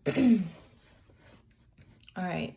All right.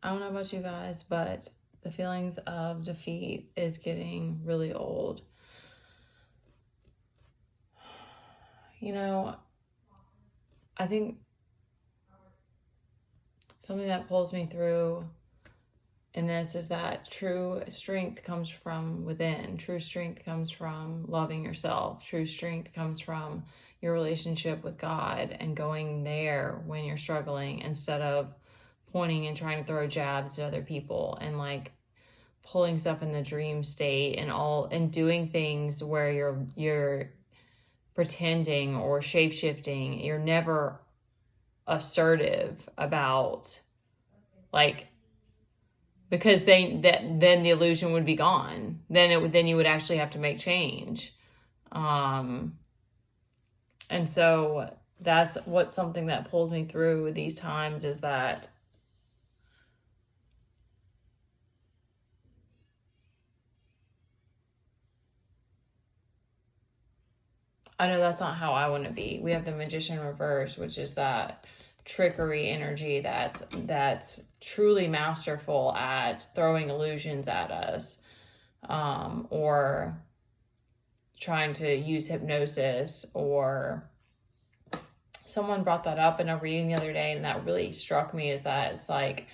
I don't know about you guys, but the feelings of defeat is getting really old. You know, I think something that pulls me through in this is that true strength comes from within. True strength comes from loving yourself. True strength comes from your relationship with God and going there when you're struggling instead of pointing and trying to throw jabs at other people and like pulling stuff in the dream state and doing things where you're pretending or shape-shifting. You're never assertive about, like, because then the illusion would be gone. Then you would actually have to make change. And so that's what's something that pulls me through these times, is that I know that's not how I want to be. We have the Magician reverse, which is that trickery energy that's truly masterful at throwing illusions at us, or trying to use hypnosis. Or someone brought that up in a reading the other day, and that really struck me, is that it's like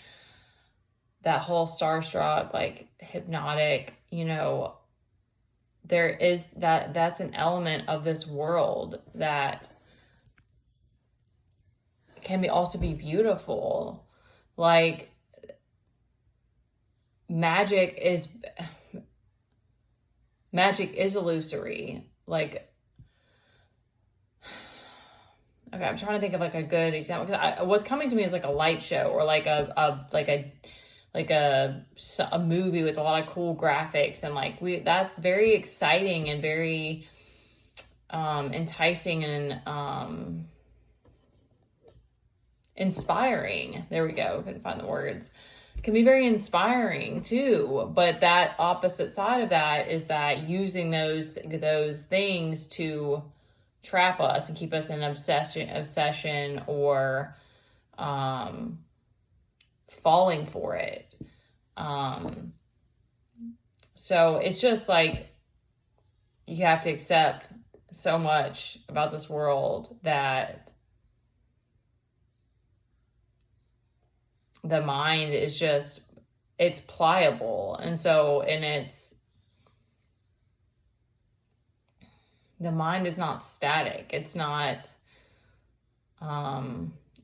that whole starstruck, like hypnotic, there is that's an element of this world that can also be beautiful. Like magic is illusory. Like, okay, I'm trying to think of like a good example, because what's coming to me is like a light show, or like a movie with a lot of cool graphics, and like that's very exciting and very enticing and inspiring. There we go. Couldn't find the words. It can be very inspiring too, but that opposite side of that is that using those things to trap us and keep us in obsession or falling for it. So it's just like, you have to accept so much about this world that the mind is just, it's pliable. And the mind is not static. It's not,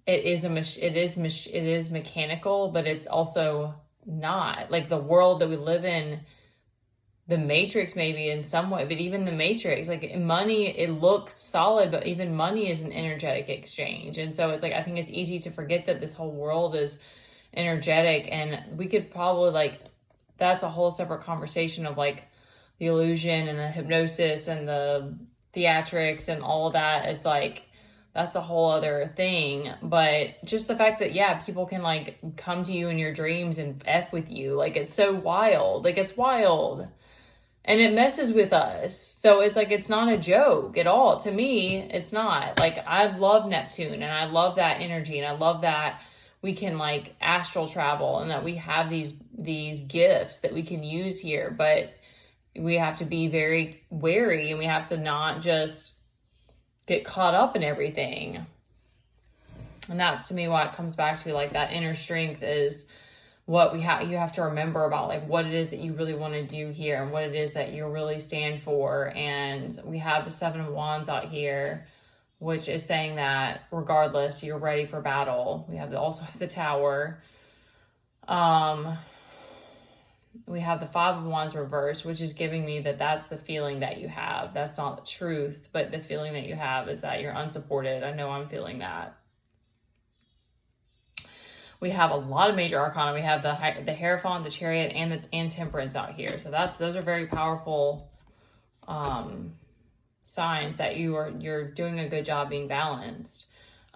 it is mechanical, but it's also not. Like the world that we live in, the Matrix maybe in some way, but even the Matrix, like money, it looks solid, but even money is an energetic exchange. And so it's like, I think it's easy to forget that this whole world is energetic, and we could probably, like, that's a whole separate conversation of like the illusion and the hypnosis and the theatrics and all of that. It's like, that's a whole other thing. But just the fact that, yeah, people can like come to you in your dreams and F with you, like, it's so wild. Like, it's wild. And it messes with us. So it's like, it's not a joke at all. To me, it's not. Like, I love Neptune, and I love that energy, and I love that we can like astral travel, and that we have these gifts that we can use here. But we have to be very wary, and we have to not just get caught up in everything. And that's, to me, what it comes back to. Like, that inner strength is what you have to remember about, like, what it is that you really want to do here, and what it is that you really stand for. And we have the Seven of Wands out here, which is saying that regardless, you're ready for battle. We also have the Tower. We have the Five of Wands reversed, which is giving me that that's the feeling that you have. That's not the truth, but the feeling that you have is that you're unsupported. I know I'm feeling that. We have a lot of major arcana. We have the Hierophant, the Chariot, and Temperance out here. So those are very powerful signs that you're doing a good job being balanced.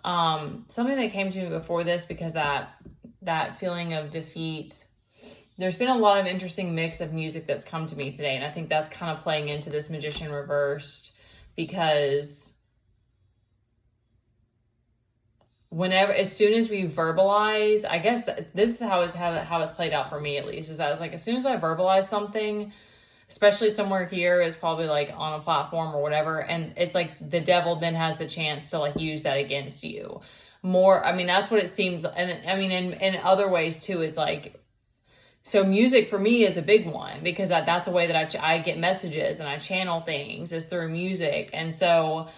Something that came to me before this, because that feeling of defeat, there's been a lot of interesting mix of music that's come to me today, and I think that's kind of playing into this Magician reversed because as soon as we verbalize, I guess this is how it's played out for me, at least, is that it's like, as soon as I verbalize something, especially somewhere here, it's probably like on a platform or whatever, and it's like the devil then has the chance to like use that against you more. I mean, that's what it seems. And I mean, in other ways too, is like, so music for me is a big one, because that's a way that I get messages and I channel things, is through music. And so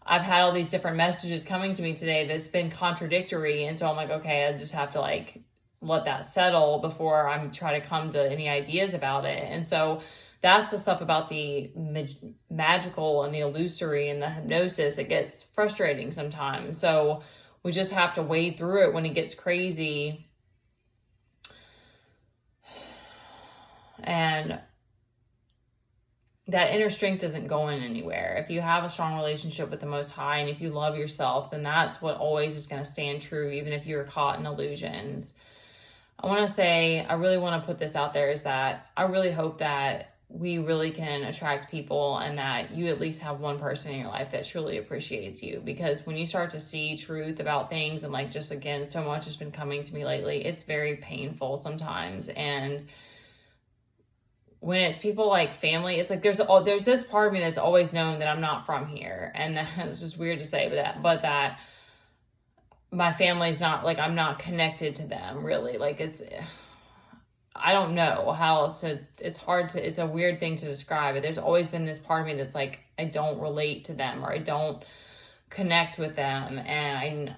I've had all these different messages coming to me today that's been contradictory. And so I'm like, okay, I just have to like let that settle before I'm trying to come to any ideas about it. And so that's the stuff about the magical and the illusory and the hypnosis. It gets frustrating sometimes. So we just have to wade through it when it gets crazy. And that inner strength isn't going anywhere. If you have a strong relationship with the Most High, and if you love yourself, then that's what always is going to stand true, even if you're caught in illusions. I want to say, I really want to put this out there, is that I really hope that we really can attract people, and that you at least have one person in your life that truly appreciates you. Because when you start to see truth about things, and like, just again, so much has been coming to me lately, it's very painful sometimes. And when it's people like family, it's like there's this part of me that's always known that I'm not from here, and that's just weird to say, but that my family's not, like, I'm not connected to them really. Like, I don't know how else to, it's a weird thing to describe it. There's always been this part of me that's like, I don't relate to them, or I don't connect with them. And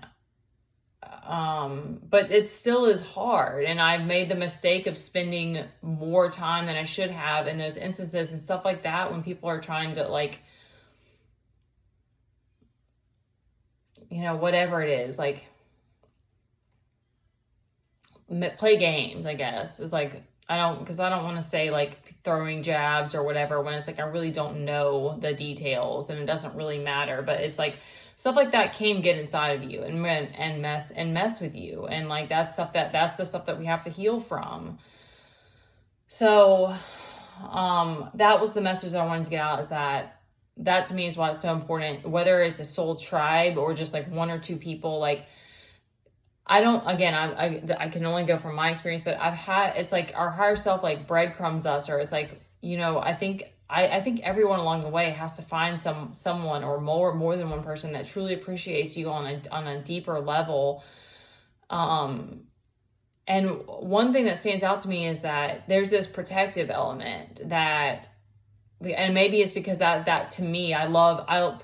but it still is hard. And I've made the mistake of spending more time than I should have in those instances and stuff like that, when people are trying to, like, you know, whatever it is, like, play games, I guess, is like, because I don't want to say like throwing jabs or whatever, when it's like, I really don't know the details and it doesn't really matter. But it's like, stuff like that can get inside of you and mess with you. And like, that's the stuff that we have to heal from. So, that was the message that I wanted to get out, is that to me is why it's so important, whether it's a soul tribe or just like one or two people. Like, I can only go from my experience, but it's like our higher self like breadcrumbs us, or it's like, you know, I think everyone along the way has to find someone or more than one person that truly appreciates you on a deeper level. And one thing that stands out to me is that there's this protective element and maybe it's because that to me, I look at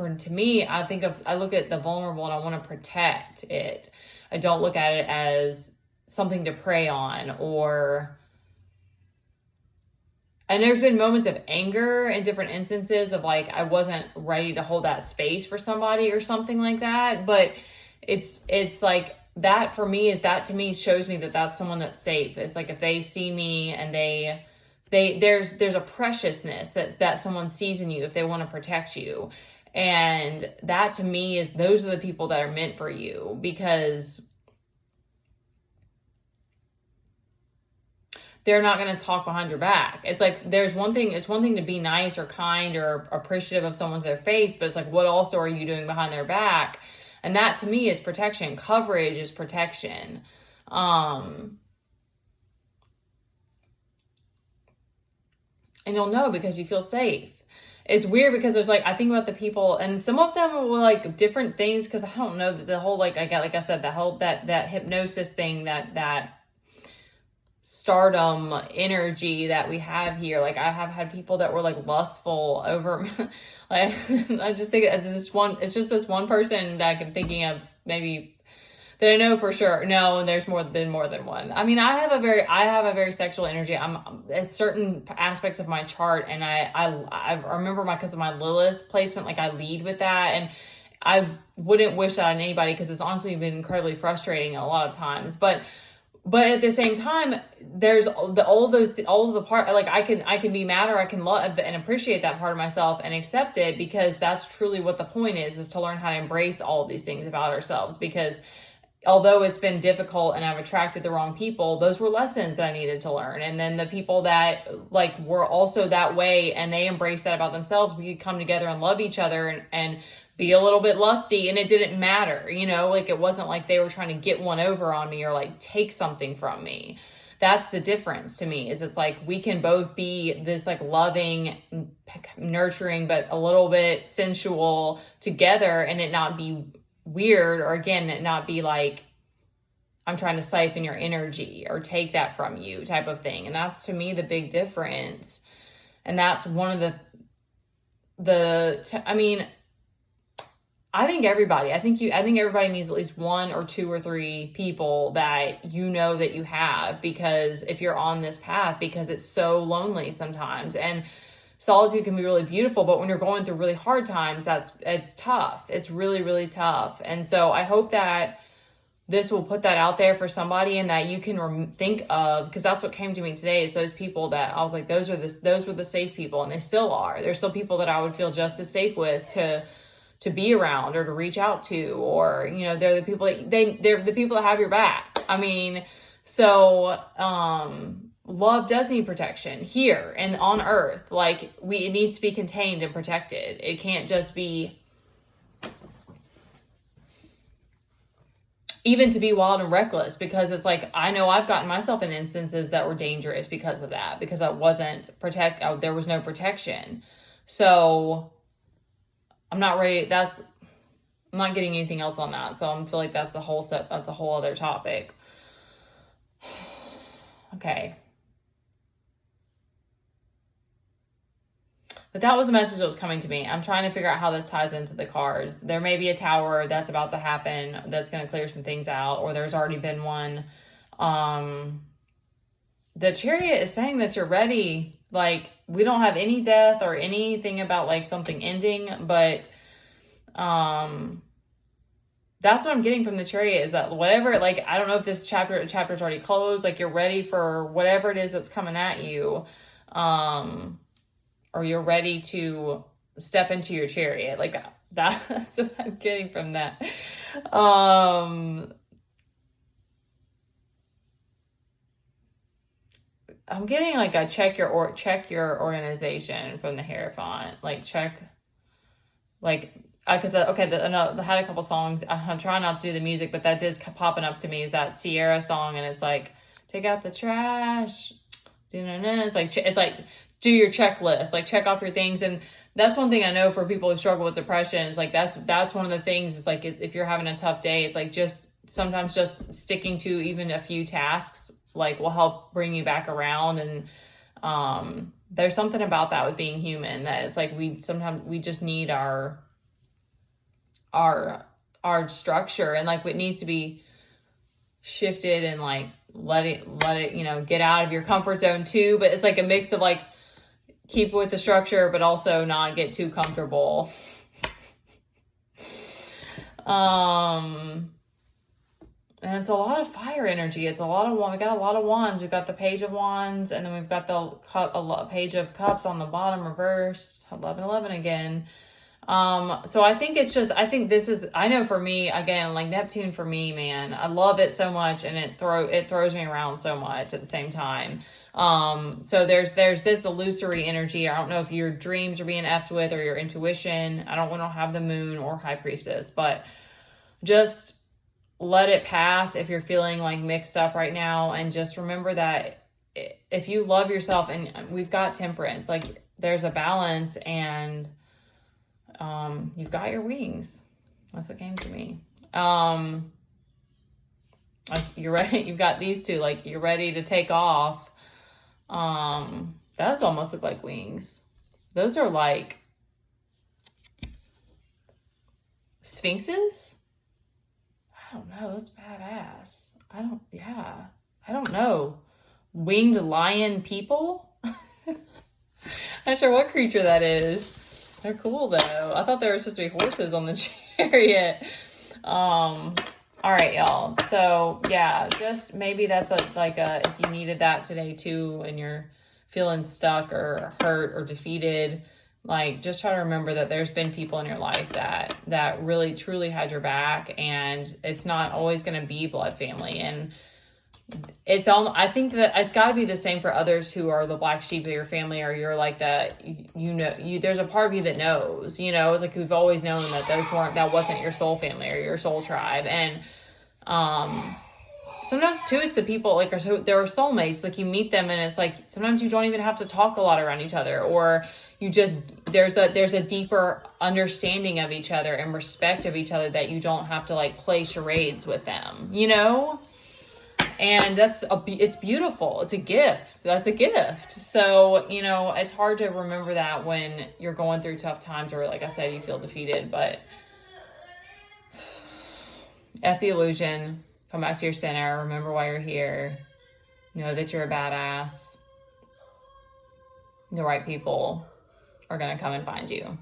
the vulnerable and I want to protect it. I don't look at it as something to prey on, and there's been moments of anger in different instances of like, I wasn't ready to hold that space for somebody or something like that. But it's like, that for me to me shows me that that's someone that's safe. It's like, if they see me and there's a preciousness that someone sees in you if they want to protect you. And that to me those are the people that are meant for you, because they're not going to talk behind your back. It's like, it's one thing to be nice or kind or appreciative of someone's their face, but it's like, what also are you doing behind their back? And that to me is protection. Coverage is protection. And you'll know because you feel safe. It's weird because there's like, I think about the people, and some of them were like different things, because I don't know that the whole, like I said, the whole, that hypnosis thing, that stardom energy that we have here. Like, I have had people that were like lustful over, like, I just think it's just this one person that I'm thinking of, maybe, that I know for sure. No, there's been more than one. I mean, I have a very sexual energy. I'm at certain aspects of my chart, and I remember because of my Lilith placement, like, I lead with that, and I wouldn't wish that on anybody, because it's honestly been incredibly frustrating a lot of times. But at the same time, there's all of the part, like, I can be mad, or I can love and appreciate that part of myself and accept it, because that's truly what the point is to learn how to embrace all of these things about ourselves. Because although it's been difficult and I've attracted the wrong people, those were lessons that I needed to learn. And then the people that like were also that way and they embraced that about themselves, we could come together and love each other and be a little bit lusty, and it didn't matter, you know, like it wasn't like they were trying to get one over on me or like take something from me. That's the difference to me, is it's like we can both be this like loving, nurturing, but a little bit sensual together, and it not be weird, or again, it not be like I'm trying to siphon your energy or take that from you type of thing. And that's to me the big difference. And that's one of I mean, I think everybody needs at least one or two or three people that you know that you have, because if you're on this path, because it's so lonely sometimes, and solitude can be really beautiful, but when you're going through really hard times, it's tough. It's really, really tough. And so I hope that this will put that out there for somebody, and that you can think of, because that's what came to me today, is those people that I was like, those were the safe people, and they still are. There's still people that I would feel just as safe with to be around or to reach out to, or, you know, they're the people they're the people that have your back. I mean, so, love does need protection here and on earth. Like it needs to be contained and protected. It can't just be even to be wild and reckless, because it's like, I know I've gotten myself in instances that were dangerous because of that, because there was no protection. So I'm not ready. I'm not getting anything else on that. So I feel like that's a whole other topic. Okay. But that was the message that was coming to me. I'm trying to figure out how this ties into the cards. There may be a tower that's about to happen that's going to clear some things out, or there's already been one. The Chariot is saying that you're ready. Like, we don't have any death or anything about like something ending, but that's what I'm getting from the Chariot, is that whatever, like, I don't know if this chapter's already closed, like you're ready for whatever it is that's coming at you, or you're ready to step into your chariot. Like that's what I'm getting from that. I'm getting like a check your organization from the Hierophant. Like check, like, because I had a couple songs. I'm trying not to do the music, but that is popping up to me, is that Sierra song, and it's like, take out the trash. It's like do your checklist, like check off your things. And that's one thing I know for people who struggle with depression, is like that's one of the things. It's like if you're having a tough day, it's like sometimes just sticking to even a few tasks like will help bring you back around. And there's something about that with being human, that it's like sometimes we just need our structure, and like it needs to be shifted, and like let it, you know, get out of your comfort zone too. But it's like a mix of like keep with the structure, but also not get too comfortable. And it's a lot of fire energy. It's a lot of we got a lot of wands. We've got the Page of Wands, and then we've got the Page of Cups on the bottom reversed. 11 again. So I think I know for me, again, like Neptune for me, man, I love it so much, and it throws me around so much at the same time. So there's this illusory energy. I don't know if your dreams are being effed with, or your intuition. I don't have the Moon or High Priestess, but just let it pass if you're feeling like mixed up right now. And just remember that if you love yourself, and we've got Temperance, like there's a balance, and you've got your wings. That's what came to me. Like you're ready. You've got these two, like you're ready to take off. Those almost look like wings. Those are like sphinxes. I don't know. That's badass. I don't know. Winged lion people? Not sure what creature that is. They're cool though. I thought there were supposed to be horses on the Chariot. All right, y'all. So yeah, just maybe that's if you needed that today too, and you're feeling stuck or hurt or defeated, Like, just try to remember that there's been people in your life that really truly had your back, and it's not always going to be blood family. And it's all, I think that it's got to be the same for others who are the black sheep of your family, or you're like that, there's a part of you that knows, it's like we've always known that that wasn't your soul family or your soul tribe. And sometimes too, it's the people like there are soulmates, like you meet them and it's like sometimes you don't even have to talk a lot around each other, or you just there's a deeper understanding of each other and respect of each other that you don't have to like play charades with them, and it's beautiful. It's a gift. That's a gift. So, it's hard to remember that when you're going through tough times, or like I said, you feel defeated. But F the illusion. Come back to your center. Remember why you're here. Know that you're a badass. The right people are going to come and find you.